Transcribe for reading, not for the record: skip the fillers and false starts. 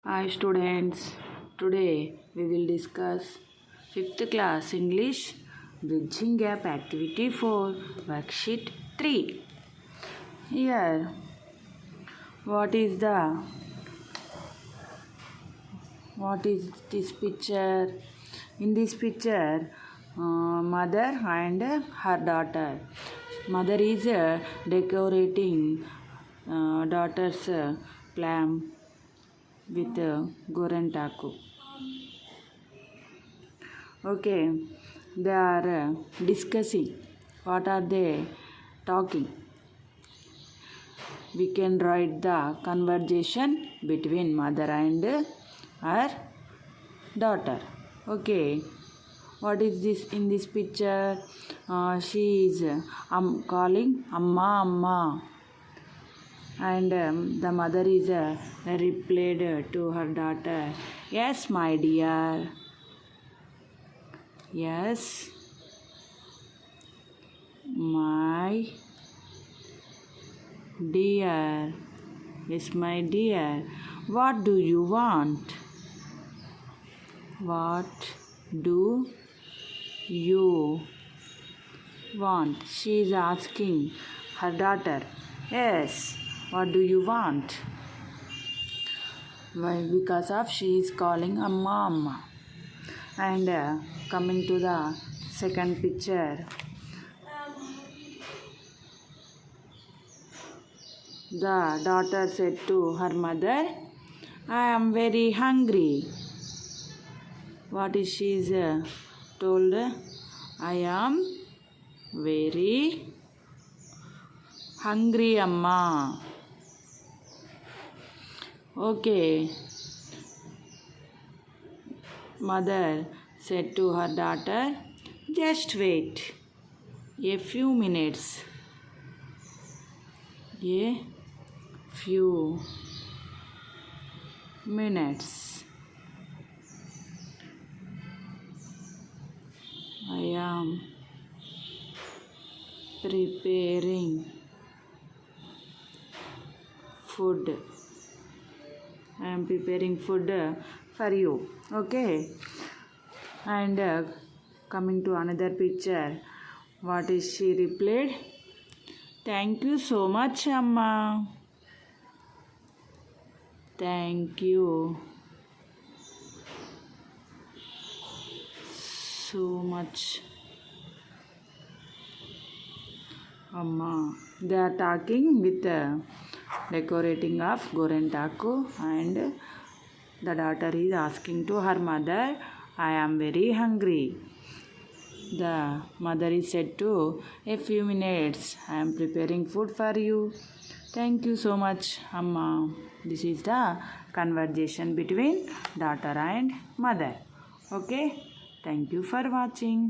Hi students, today we will discuss 5th class English Bridging Gap Activity 4 Worksheet 3. Here, what is this picture? In this picture, mother and her daughter. Mother is decorating daughter's plam with gorantaku. Okay, they are discussing. What are they talking? We can write the conversation between mother and her daughter. Okay, what is this in this picture? She is calling Amma Amma. And the mother is replied to her daughter, "Yes, my dear. Yes, my dear. Yes, my dear. What do you want? What do you want?" She is asking her daughter. Yes. What do you want? Why? Because of she is calling Amma Amma. And coming to the second picture, the daughter said to her mother, "I am very hungry." What is she is told? "I am very hungry, Amma." Okay. Mother said to her daughter, "Just wait a few minutes. A few minutes. I am preparing food. I am preparing food for you." Okay. And coming to another picture, what is she replied? "Thank you so much, Amma. Thank you so much, Amma." They are talking with decorating of gorantaku, and the daughter is asking to her mother, "I am very hungry." The mother is said to, "A few minutes. I am preparing food for you." Thank you so much, Amma. This is the conversation between daughter and mother. Okay. Thank you for watching.